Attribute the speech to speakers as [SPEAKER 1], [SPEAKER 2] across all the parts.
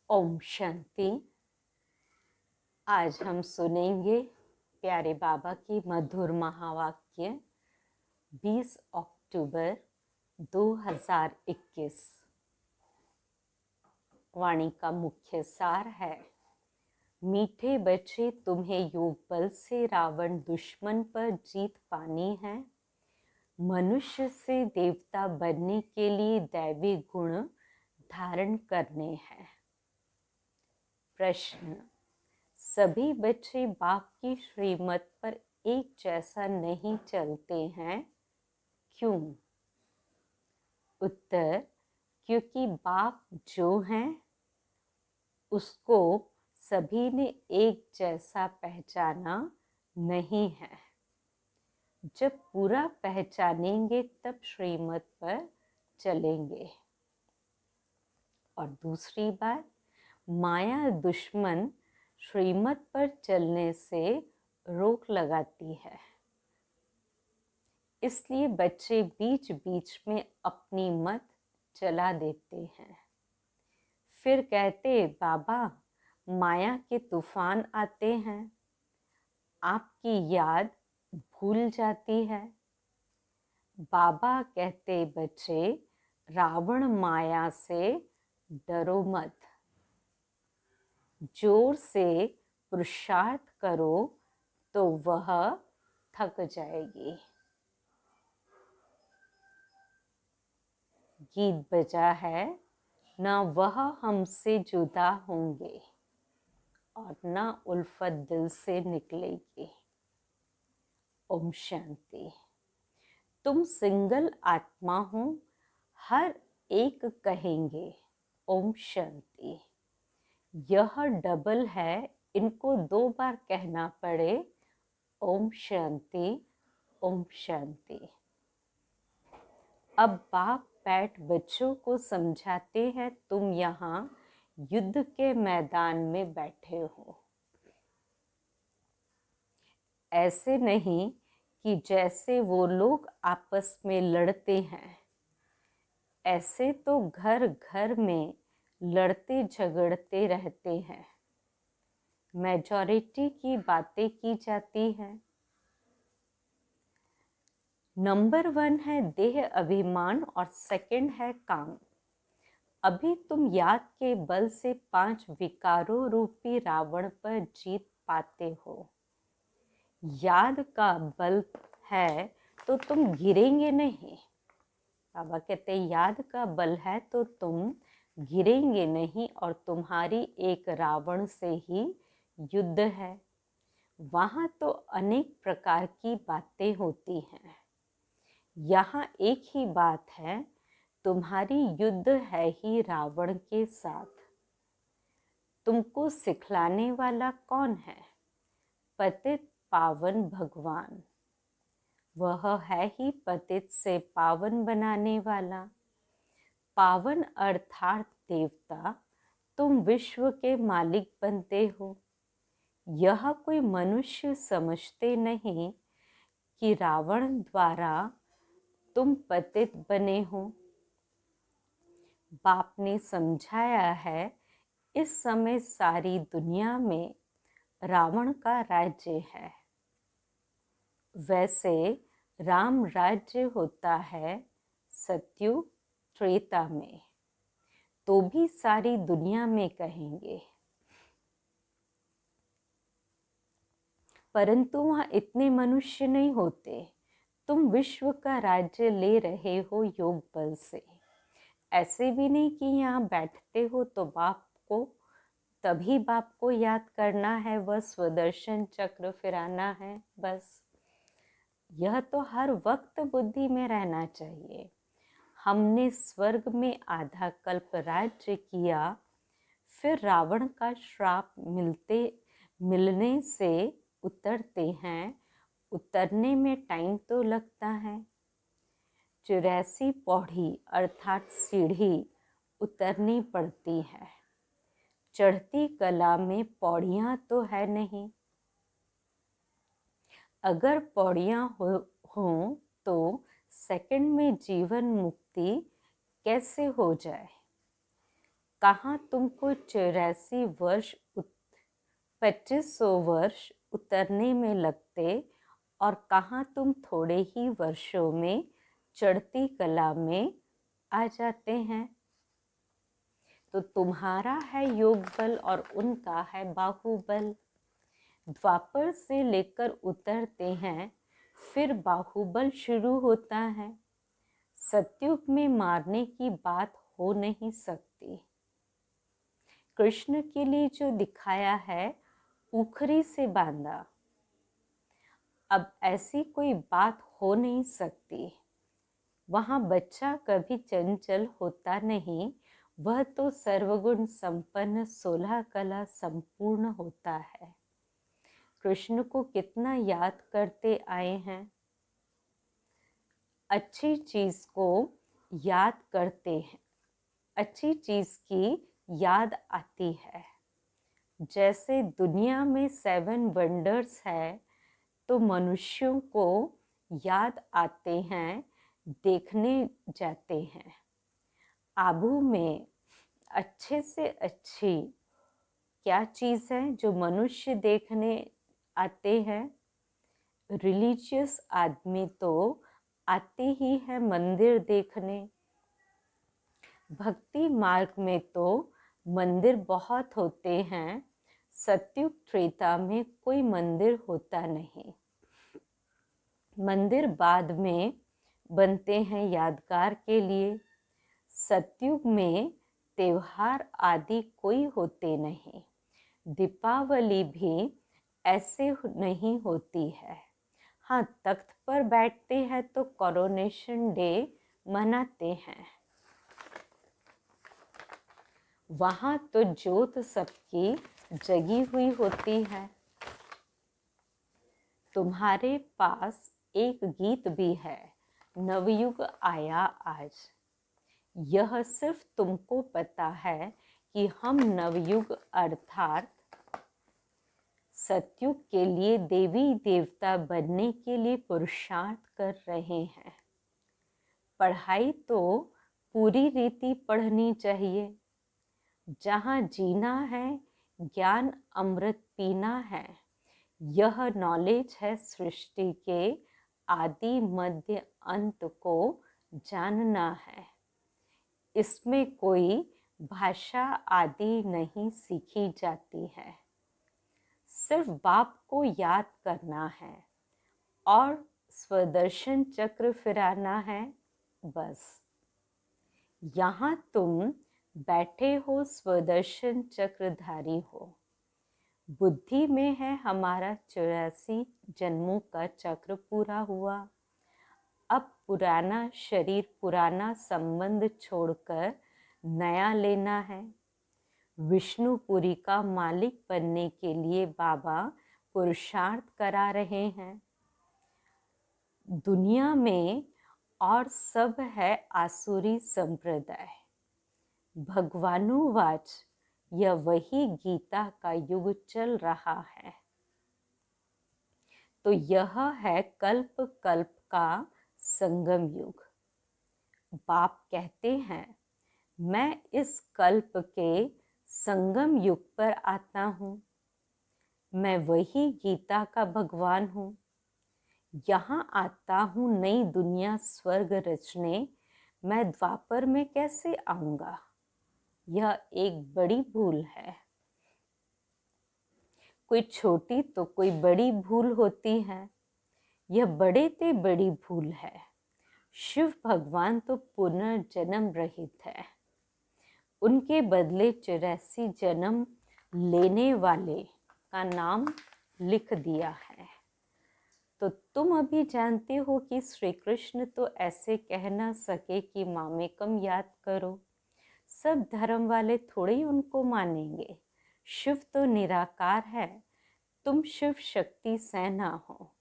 [SPEAKER 1] ओम शांति। आज हम सुनेंगे प्यारे बाबा की मधुर महावाक्य 20 अक्टूबर 2021। वाणी का मुख्य सार है, मीठे बच्चे, तुम्हें योग बल से रावण दुश्मन पर जीत पानी है। मनुष्य से देवता बनने के लिए दैवी गुण धारण करने हैं। प्रश्न: सभी बच्चे बाप की श्रीमत पर एक जैसा नहीं चलते हैं, क्यों? उत्तर: क्योंकि बाप जो हैं उसको सभी ने एक जैसा पहचाना नहीं है। जब पूरा पहचानेंगे तब श्रीमत पर चलेंगे। और दूसरी बात, माया दुश्मन श्रीमत पर चलने से रोक लगाती है। इसलिए बच्चे बीच बीच में अपनी मत चला देते हैं। फिर कहते, बाबा माया के तूफान आते हैं, आपकी याद भूल जाती है। बाबा कहते, बच्चे रावण माया से डरो मत, जोर से पुरुषार्थ करो तो वह थक जाएगी। गीत बजा है, ना वह हमसे जुदा होंगे और ना उल्फत दिल से निकलेगी। ओम शांति। तुम सिंगल आत्मा हो, हर एक कहेंगे ओम शांति। यह डबल है, इनको 2 बार कहना पड़े ओम शांति ओम शांति। अब बाप बैठ बच्चों को समझाते हैं, तुम यहाँ युद्ध के मैदान में बैठे हो। ऐसे नहीं कि जैसे वो लोग आपस में लड़ते हैं, ऐसे तो घर घर में लड़ते झगड़ते रहते हैं। मेजॉरिटी की बातें की जाती हैं। नंबर 1 है देह अभिमान और सेकंड है काम। अभी तुम याद के बल से 5 विकारों रूपी रावण पर जीत पाते हो। याद का बल है तो तुम गिरेंगे नहीं। बाबा कहते याद का बल है तो तुम गिरेंगे नहीं, और तुम्हारी एक रावण से ही युद्ध है। वहाँ तो अनेक प्रकार की बातें होती हैं। यहाँ एक ही बात है, तुम्हारी युद्ध है ही रावण के साथ। तुमको सिखलाने वाला कौन है? पतित पावन भगवान। वह है ही पतित से पावन बनाने वाला। पावन अर्थात देवता। तुम विश्व के मालिक बनते हो। यह कोई मनुष्य समझते नहीं कि रावण द्वारा तुम पतित बने हो। बाप ने समझाया है, इस समय सारी दुनिया में रावण का राज्य है। वैसे राम राज्य होता है सत्युग त्रेता में, तो भी सारी दुनिया में कहेंगे, परंतु वहाँ इतने मनुष्य नहीं होते। तुम विश्व का राज्य ले रहे हो योग बल से। ऐसे भी नहीं कि यहाँ बैठते हो तो बाप को तभी बाप को याद करना है, वह स्वदर्शन चक्र फिराना है, बस। यह तो हर वक्त बुद्धि में रहना चाहिए। हमने स्वर्ग में आधा कल्प राज्य किया, फिर रावण का श्राप मिलने से उतरते हैं। उतरने में टाइम तो लगता है। 84 पौड़ी अर्थात सीढ़ी उतरनी पड़ती है। चढ़ती कला में पौड़ियाँ तो है नहीं। अगर पौड़ियाँ हों तो सेकंड में जीवन मुक्ति कैसे हो जाए? कहाँ तुमको 84 वर्ष 2500 वर्ष उतरने में लगते और कहाँ तुम थोड़े ही वर्षों में चढ़ती कला में आ जाते हैं। तो तुम्हारा है योग बल और उनका है बाहुबल। द्वापर से लेकर उतरते हैं, फिर बाहुबल शुरू होता है। सतयुग में मारने की बात हो नहीं सकती। कृष्ण के लिए जो दिखाया है उखरी से बांधा, अब ऐसी कोई बात हो नहीं सकती। वहाँ बच्चा कभी चंचल होता नहीं, वह तो सर्वगुण संपन्न 16 कला संपूर्ण होता है। कृष्ण को कितना याद करते आए हैं। अच्छी चीज को याद करते हैं, अच्छी चीज की याद आती है। जैसे दुनिया में 7 वंडर्स है, तो मनुष्यों को याद आते हैं, देखने जाते हैं। आबू में अच्छे से अच्छी क्या चीज़ है जो मनुष्य देखने आते हैं? रिलीजियस आदमी तो आते ही है मंदिर देखने। भक्ति मार्ग में तो मंदिर बहुत होते हैं, सतयुग त्रेता में कोई मंदिर होता नहीं। मंदिर बाद में बनते हैं यादगार के लिए। सतयुग में त्योहार आदि कोई होते नहीं। दीपावली भी ऐसे नहीं होती है। हाँ, तख्त पर बैठते हैं तो कोरोनेशन डे मनाते हैं। वहाँ तो ज्योत सबकी जगी हुई होती है। तुम्हारे पास एक गीत भी है, नवयुग आया आज। यह सिर्फ तुमको पता है कि हम नवयुग अर्थात सतयुग के लिए देवी देवता बनने के लिए पुरुषार्थ कर रहे हैं। पढ़ाई तो पूरी रीति पढ़नी चाहिए। जहाँ जीना है, ज्ञान अमृत पीना है। यह नॉलेज है सृष्टि के आदि मध्य अंत को जानना है। इसमें कोई भाषा आदि नहीं सीखी जाती है। सिर्फ बाप को याद करना है और स्वदर्शन चक्र फिराना है, बस। यहाँ तुम बैठे हो, स्वदर्शन चक्रधारी हो। बुद्धि में है हमारा 84 जन्मों का चक्र पूरा हुआ। अब पुराना शरीर, पुराना संबंध छोड़कर नया लेना है। विष्णुपुरी का मालिक बनने के लिए बाबा पुरुषार्थ करा रहे हैं। दुनिया में और सब है आसुरी संप्रदाय। भगवानुवाच, यह वही गीता का युग चल रहा है। तो यह है कल्प कल्प का संगम युग। बाप कहते हैं, मैं इस कल्प के संगम युग पर आता हूँ। मैं वही गीता का भगवान हूँ। यहाँ आता हूँ नई दुनिया स्वर्ग रचने। मैं द्वापर में कैसे आऊँगा? यह एक बड़ी भूल है। कोई छोटी तो कोई बड़ी भूल होती है। यह बड़े ते बड़ी भूल है। शिव भगवान तो पुनर्जन्म रहित है। उनके बदले 84 जन्म लेने वाले का नाम लिख दिया है। तो तुम अभी जानते हो कि श्री कृष्ण तो ऐसे कह ना सके कि मामेकम याद करो। सब धर्म वाले थोड़े ही उनको मानेंगे। शिव तो निराकार है। तुम शिव शक्ति सेना हो।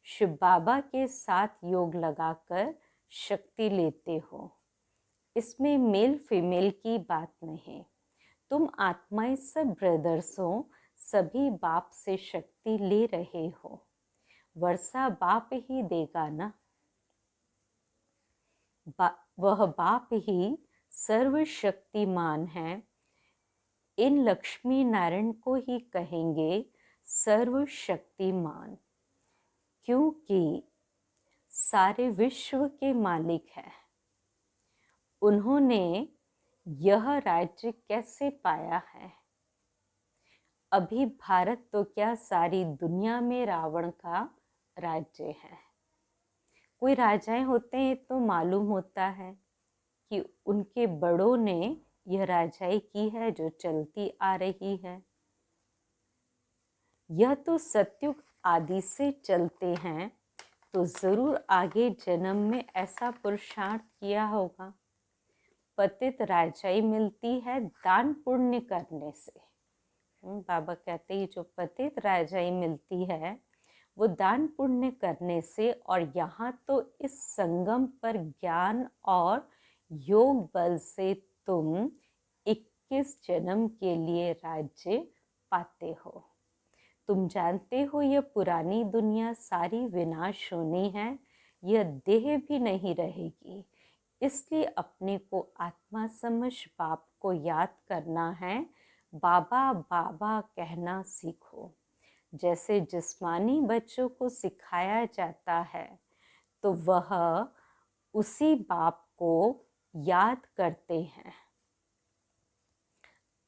[SPEAKER 1] शिव बाबा के साथ योग लगाकर शक्ति लेते हो। इसमें मेल फीमेल की बात नहीं। तुम आत्माएं सब ब्रदर्स हो, सभी बाप से शक्ति ले रहे हो। वर्षा बाप ही देगा ना। वह बाप ही सर्वशक्तिमान है। इन लक्ष्मी नारायण को ही कहेंगे सर्वशक्तिमान, क्योंकि सारे विश्व के मालिक हैं। उन्होंने यह राज्य कैसे पाया है? अभी भारत तो क्या, सारी दुनिया में रावण का राज्य है। कोई राजाएं होते हैं तो मालूम होता है कि उनके बड़ों ने यह राजाई की है जो चलती आ रही है। यह तो सतयुग आदि से चलते हैं, तो जरूर आगे जन्म में ऐसा पुरुषार्थ किया होगा। पतित राजाई मिलती है दान पुण्य करने से। बाबा कहते हैं जो पतित राजाई मिलती है वो दान पुण्य करने से, और यहाँ तो इस संगम पर ज्ञान और योग बल से तुम 21 जन्म के लिए राज्य पाते हो। तुम जानते हो यह पुरानी दुनिया सारी विनाश होनी है, यह देह भी नहीं रहेगी। इसलिए अपने को आत्मा समझ बाप को याद करना है, बाबा बाबा कहना सीखो। जैसे जिस्मानी बच्चों को सिखाया जाता है तो वह उसी बाप को याद करते हैं।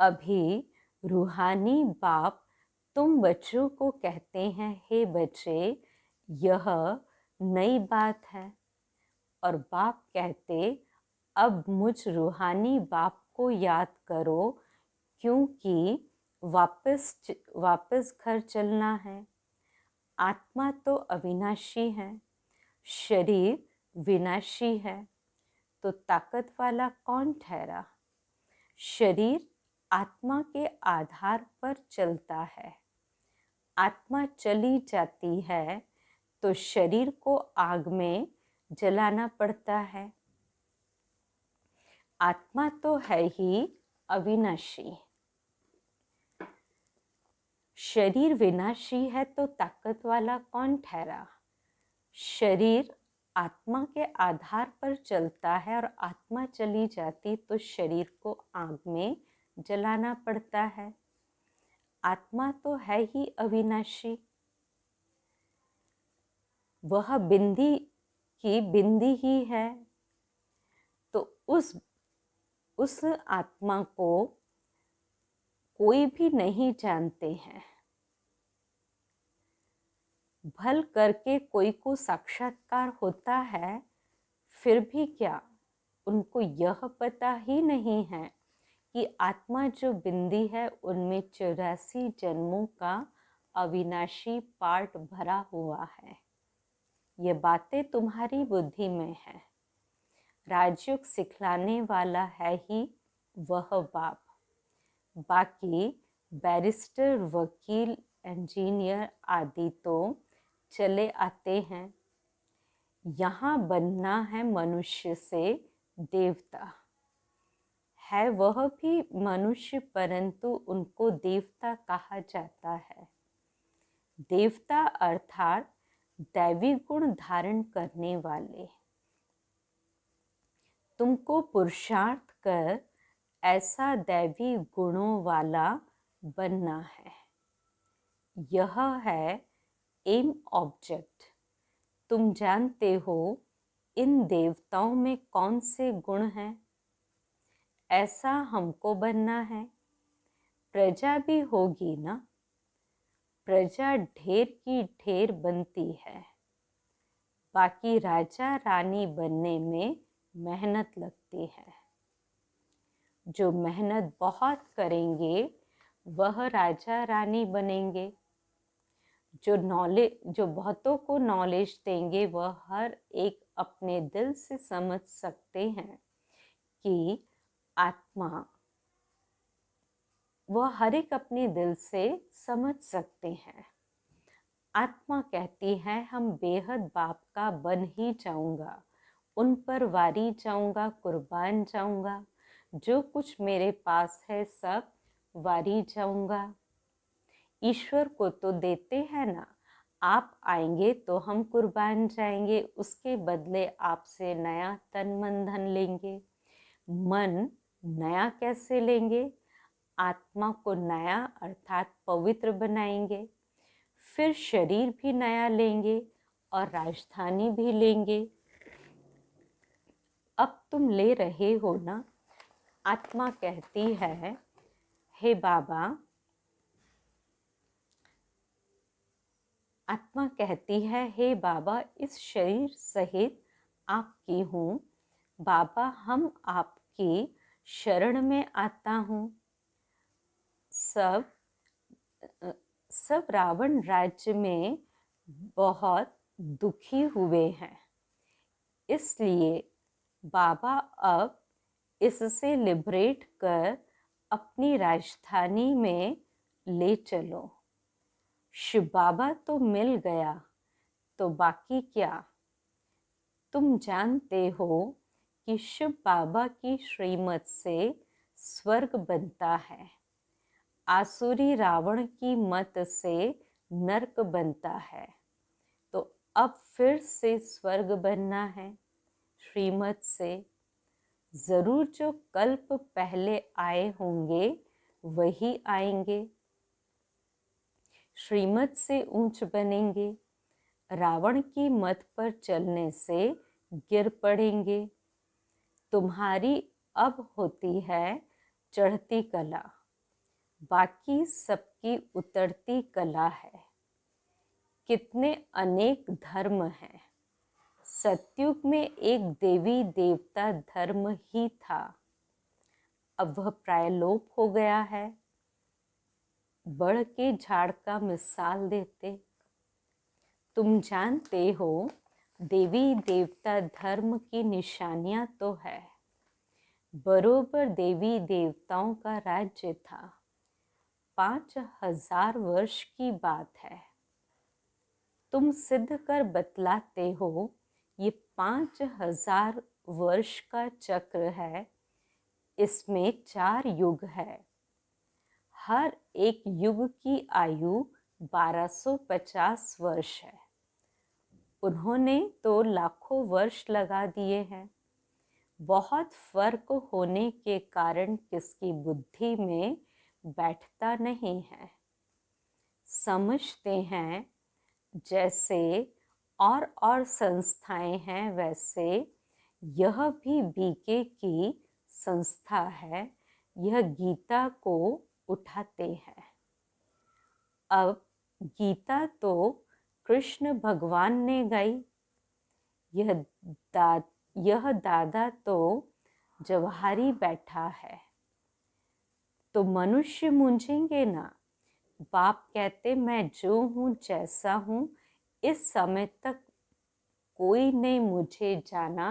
[SPEAKER 1] अभी रूहानी बाप तुम बच्चों को कहते हैं, हे बच्चे यह नई बात है, और बाप कहते अब मुझ रूहानी बाप को याद करो, क्योंकि वापस घर चलना है। आत्मा तो अविनाशी है, शरीर विनाशी है, तो ताकत वाला कौन ठहरा? शरीर आत्मा के आधार पर चलता है। आत्मा चली जाती है तो शरीर को आग में जलाना पड़ता है। आत्मा तो है ही अविनाशी। शरीर विनाशी है तो ताकत वाला कौन ठहरा? शरीर आत्मा के आधार पर चलता है, और आत्मा चली जाती तो शरीर को आग में जलाना पड़ता है। आत्मा तो है ही अविनाशी। वह बिंदी की बिंदी ही है, तो उस आत्मा को कोई भी नहीं जानते हैं। भल करके कोई को साक्षात्कार होता है, फिर भी क्या उनको यह पता ही नहीं है कि आत्मा जो बिंदी है उनमें 84 जन्मों का अविनाशी पार्ट भरा हुआ है। ये बातें तुम्हारी बुद्धि में है। राजयोग सिखलाने वाला है ही वह बाप। बाकी बैरिस्टर, वकील, इंजीनियर आदि तो चले आते हैं। यहाँ बनना है मनुष्य से देवता। है वह भी मनुष्य, परंतु उनको देवता कहा जाता है। देवता अर्थात दैवी गुण धारण करने वाले। तुमको पुरुषार्थ कर ऐसा दैवी गुणों वाला बनना है। यह है एम ऑब्जेक्ट। तुम जानते हो इन देवताओं में कौन से गुण हैं? ऐसा हमको बनना है। प्रजा भी होगी ना। प्रजा ढेर की ढेर बनती है, बाकी राजा रानी बनने में मेहनत लगती है। जो मेहनत बहुत करेंगे वह राजा रानी बनेंगे। जो बहुतों को नॉलेज देंगे वह हर एक अपने दिल से समझ सकते हैं कि आत्मा, वह हर एक अपने दिल से समझ सकते हैं। आत्मा कहती है हम बेहद बाप का बन ही जाऊंगा, उन पर वारी जाऊंगा, कुर्बान जाऊंगा, जो कुछ मेरे पास है सब वारी जाऊंगा। ईश्वर को तो देते हैं ना, आप आएंगे तो हम कुर्बान जाएंगे, उसके बदले आपसे नया तन मन धन लेंगे। मन नया कैसे लेंगे? आत्मा को नया अर्थात पवित्र बनाएंगे, फिर शरीर भी नया लेंगे और राजधानी भी लेंगे। अब तुम ले रहे हो ना। आत्मा कहती है, हे बाबा, आत्मा कहती है, हे बाबा, इस शरीर सहित आपकी हूँ। बाबा, हम आपकी शरण में आता हूँ। सब रावण राज्य में बहुत दुखी हुए हैं, इसलिए बाबा अब इससे लिबरेट कर अपनी राजधानी में ले चलो। शिव बाबा तो मिल गया, तो बाकी क्या। तुम जानते हो कि शिव बाबा की श्रीमत से स्वर्ग बनता है, आसुरी रावण की मत से नरक बनता है। तो अब फिर से स्वर्ग बनना है श्रीमत से। जरूर जो कल्प पहले आए होंगे वही आएंगे, श्रीमत से ऊंच बनेंगे। रावण की मत पर चलने से गिर पड़ेंगे। तुम्हारी अब होती है चढ़ती कला, बाकी सबकी उतरती कला है। कितने अनेक धर्म हैं। सतयुग में एक देवी देवता धर्म ही था, अब वह प्राय लोप हो गया है। बढ़ के झाड़ का मिसाल देते। तुम जानते हो देवी देवता धर्म की निशानियां तो है। बरोबर देवी देवताओं का राज्य था। 5000 वर्ष की बात है। तुम सिद्ध कर बतलाते हो ये 5000 वर्ष का चक्र है, इसमें 4 युग है। हर एक युग की आयु 1250 वर्ष है। उन्होंने तो लाखों वर्ष लगा दिए हैं। बहुत फर्क होने के कारण किसकी बुद्धि में बैठता नहीं है। समझते हैं जैसे और संस्थाएं हैं, वैसे यह भी बीके की संस्था है। यह गीता को उठाते हैं। अब गीता तो कृष्ण भगवान ने गाई, यह दादा तो जवाहरी बैठा है। तो मनुष्य मूंझेंगे ना। बाप कहते, मैं जो हूँ जैसा हूँ, इस समय तक कोई ने मुझे जाना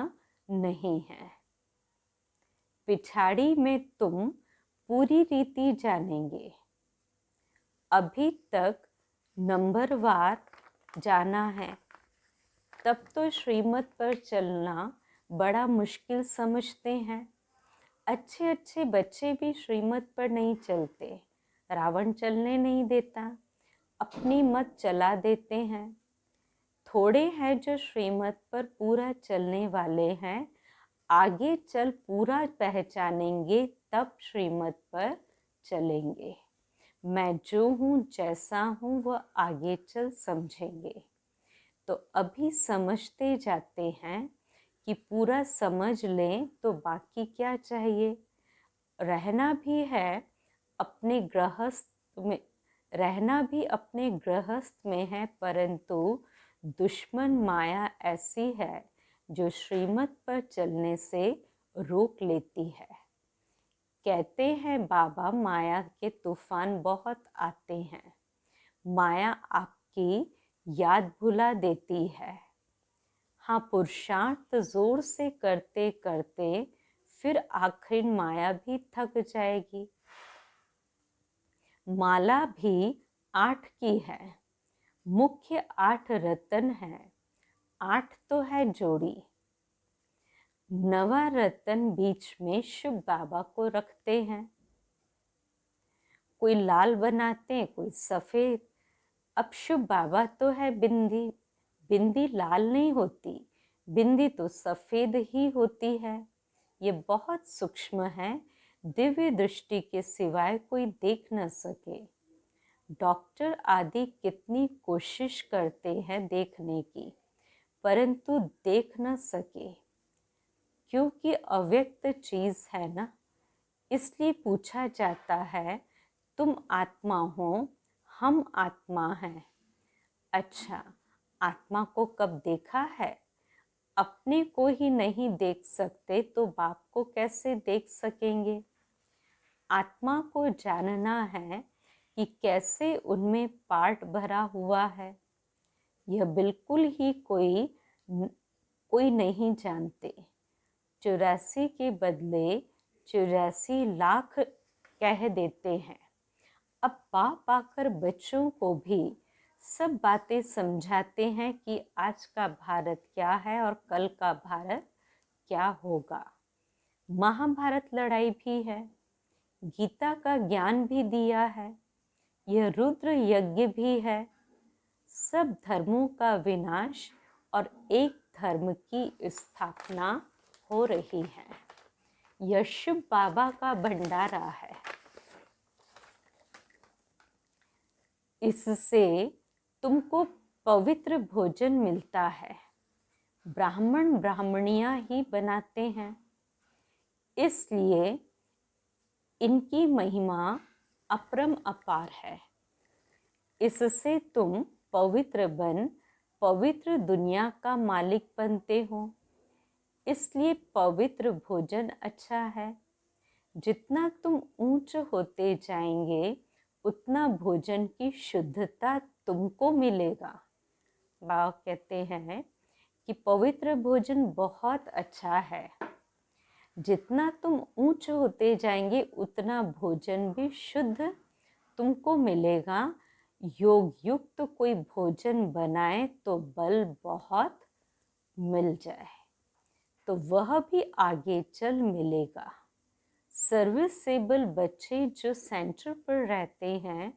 [SPEAKER 1] नहीं है। पिछाड़ी में तुम पूरी रीति जानेंगे। अभी तक नंबरवार जाना है, तब तो श्रीमत पर चलना बड़ा मुश्किल समझते हैं। अच्छे अच्छे बच्चे भी श्रीमत पर नहीं चलते। रावण चलने नहीं देता, अपनी मत चला देते हैं। थोड़े हैं जो श्रीमत पर पूरा चलने वाले हैं। आगे चल पूरा पहचानेंगे, तब श्रीमत पर चलेंगे। मैं जो हूँ जैसा हूँ वह आगे चल समझेंगे। तो अभी समझते जाते हैं कि पूरा समझ लें तो बाकी क्या चाहिए। रहना भी है अपने गृहस्थ में, रहना भी अपने गृहस्थ में है, परंतु दुश्मन माया ऐसी है जो श्रीमत पर चलने से रोक लेती है। कहते हैं बाबा, माया के तूफान बहुत आते हैं। माया आपकी याद भुला देती है। हाँ, पुरुषार्थ जोर से करते करते फिर आखिर माया भी थक जाएगी। माला भी 8 की है। मुख्य 8 रतन है। 8 तो है जोड़ी। 9वां रतन बीच में शिव बाबा को रखते हैं। कोई लाल बनाते हैं, कोई सफेद। अब शिव बाबा तो है बिंदी। बिंदी लाल नहीं होती, बिंदी तो सफेद ही होती है। ये बहुत सूक्ष्म है, दिव्य दृष्टि के सिवाय कोई देख न सके। डॉक्टर आदि कितनी कोशिश करते हैं देखने की, परंतु देख न सके, क्योंकि अव्यक्त चीज है ना। इसलिए पूछा जाता है, तुम आत्मा हो, हम आत्मा हैं। अच्छा, आत्मा को कब देखा है? अपने को ही नहीं देख सकते तो बाप को कैसे देख सकेंगे? आत्मा को जानना है कि कैसे उनमें पार्ट भरा हुआ है, यह बिल्कुल ही कोई नहीं जानते। 84 के बदले 84 लाख कह देते हैं। अब बाप आकर बच्चों को भी सब बातें समझाते हैं कि आज का भारत क्या है और कल का भारत क्या होगा। महाभारत लड़ाई भी है, गीता का ज्ञान भी दिया है, यह रुद्र यज्ञ भी है। सब धर्मों का विनाश और एक धर्म की स्थापना हो रही है। यह शिव बाबा का भंडारा है। इससे तुमको पवित्र भोजन मिलता है। ब्राह्मण ब्राह्मणियां ही बनाते हैं, इसलिए इनकी महिमा अपरम अपार है। इससे तुम पवित्र बन पवित्र दुनिया का मालिक बनते हो। इसलिए पवित्र भोजन अच्छा है। जितना तुम ऊंच होते जाएंगे उतना भोजन की शुद्धता तुमको मिलेगा। बाबा कहते हैं कि पवित्र भोजन बहुत अच्छा है। जितना तुम ऊंच होते जाएंगे उतना भोजन भी शुद्ध तुमको मिलेगा। योग युक्त कोई भोजन बनाए तो बल बहुत मिल जाए तो वह भी आगे चल मिलेगा। सर्विसेबल बच्चे जो सेंटर पर रहते हैं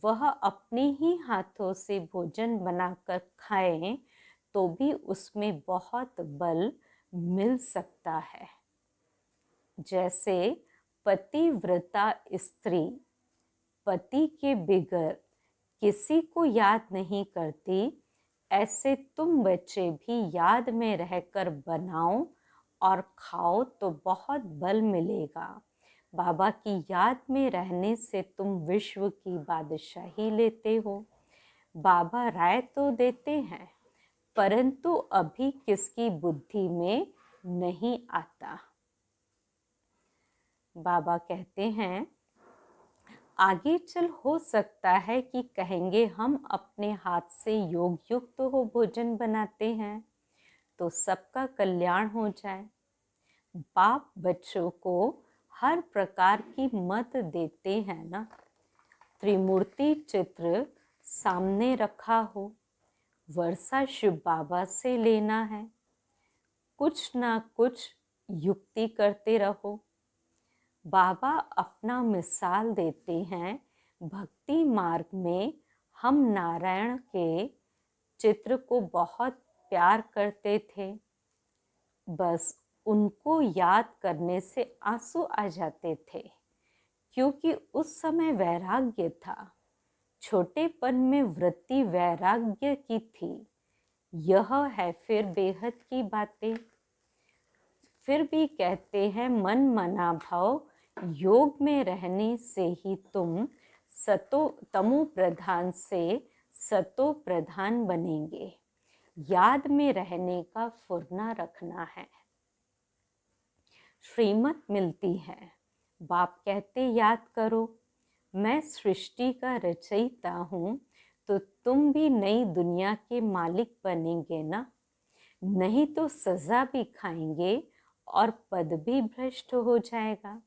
[SPEAKER 1] वह अपने ही हाथों से भोजन बनाकर खाएं तो भी उसमें बहुत बल मिल सकता है। जैसे पतिव्रता स्त्री पति के बिगर किसी को याद नहीं करती, ऐसे तुम बच्चे भी याद में रहकर बनाओ और खाओ तो बहुत बल मिलेगा। बाबा की याद में रहने से तुम विश्व की बादशाही लेते हो। बाबा राय तो देते हैं, परंतु अभी किसकी बुद्धि में नहीं आता। बाबा कहते हैं, आगे चल हो सकता है कि कहेंगे हम अपने हाथ से योग युक्त हो भोजन बनाते हैं तो सबका कल्याण हो जाए। बाप बच्चों को हर प्रकार की मत देते हैं ना। त्रिमूर्ति चित्र सामने रखा हो, वर्षा शिव बाबा से लेना है। कुछ ना कुछ युक्ति करते रहो। बाबा अपना मिसाल देते हैं। भक्ति मार्ग में हम नारायण के चित्र को बहुत प्यार करते थे। बस उनको याद करने से आंसू आ जाते थे, क्योंकि उस समय वैराग्य था। छोटेपन में वृत्ति वैराग्य की थी। यह है फिर बेहद की बातें। फिर भी कहते हैं मन मना भाव योग में रहने से ही तुम तमो प्रधान से सतो प्रधान बनेंगे। याद में रहने का फुरना रखना है। श्रीमत मिलती है। बाप कहते याद करो, मैं सृष्टि का रचयिता हूँ, तो तुम भी नई दुनिया के मालिक बनेंगे ना। नहीं तो सजा भी खाएंगे और पद भी भ्रष्ट हो जाएगा।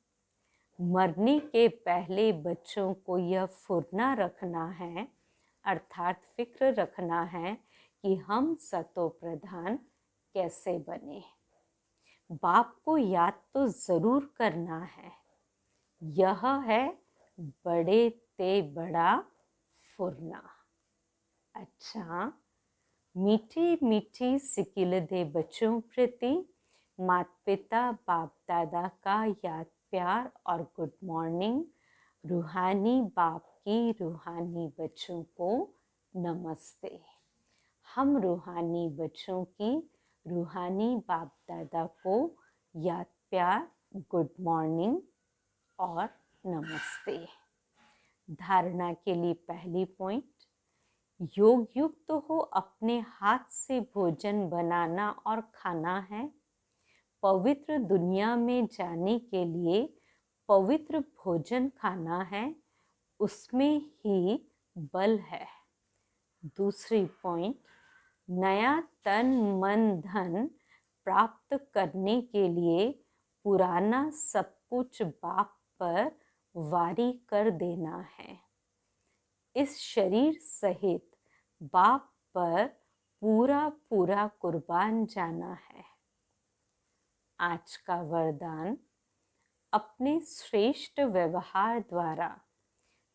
[SPEAKER 1] मरने के पहले बच्चों को यह फुरना रखना है, अर्थात फिक्र रखना है कि हम सतो प्रधान कैसे बने। बाप को याद तो जरूर करना है। यह है बड़े ते बड़ा फुरना। अच्छा, मीठी मीठी सिकिल दे बच्चों प्रति माता पिता बाप दादा का याद प्यार और गुड मॉर्निंग। रूहानी बाप की रूहानी बच्चों को नमस्ते। हम रूहानी बच्चों की रूहानी बाप दादा को याद, प्यार, गुड मॉर्निंग और नमस्ते। धारणा के लिए पहली पॉइंट, योग युक्त हो अपने हाथ से भोजन बनाना और खाना है। पवित्र दुनिया में जाने के लिए पवित्र भोजन खाना है, उसमें ही बल है। दूसरी पॉइंट, नया तन मन धन प्राप्त करने के लिए पुराना सब कुछ बाप पर वारी कर देना है। इस शरीर सहित बाप पर पूरा पूरा कुर्बान जाना है। आज का वरदान, अपने श्रेष्ठ व्यवहार द्वारा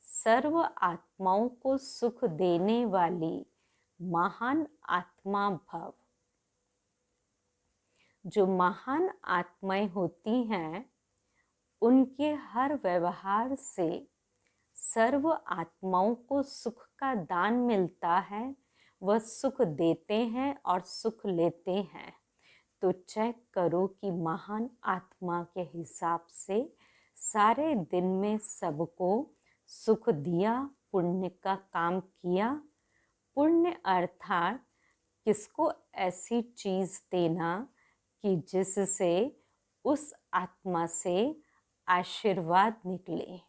[SPEAKER 1] सर्व आत्माओं को सुख देने वाली महान आत्मा भव। जो महान आत्माएं होती हैं, उनके हर व्यवहार से सर्व आत्माओं को सुख का दान मिलता है। वह सुख देते हैं और सुख लेते हैं। तो चेक करो कि महान आत्मा के हिसाब से सारे दिन में सबको सुख दिया, पुण्य का काम किया। पुण्य अर्थात किसको ऐसी चीज देना कि जिससे उस आत्मा से आशीर्वाद निकले।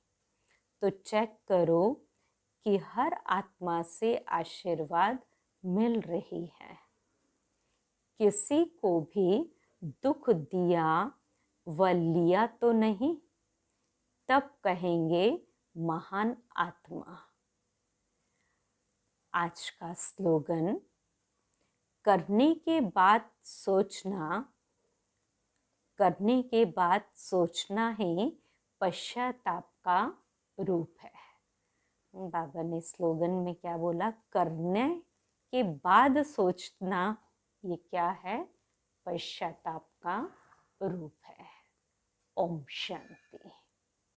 [SPEAKER 1] तो चेक करो कि हर आत्मा से आशीर्वाद मिल रही है। किसी को भी दुख दिया व लिया तो नहीं, तब कहेंगे महान आत्मा। आज का स्लोगन, करने के बाद सोचना, करने के बाद सोचना ही पश्चाताप का रूप है। बाबा ने स्लोगन में क्या बोला? करने के बाद सोचना, ये क्या है? पश्चाताप का रूप है। ओम शांति।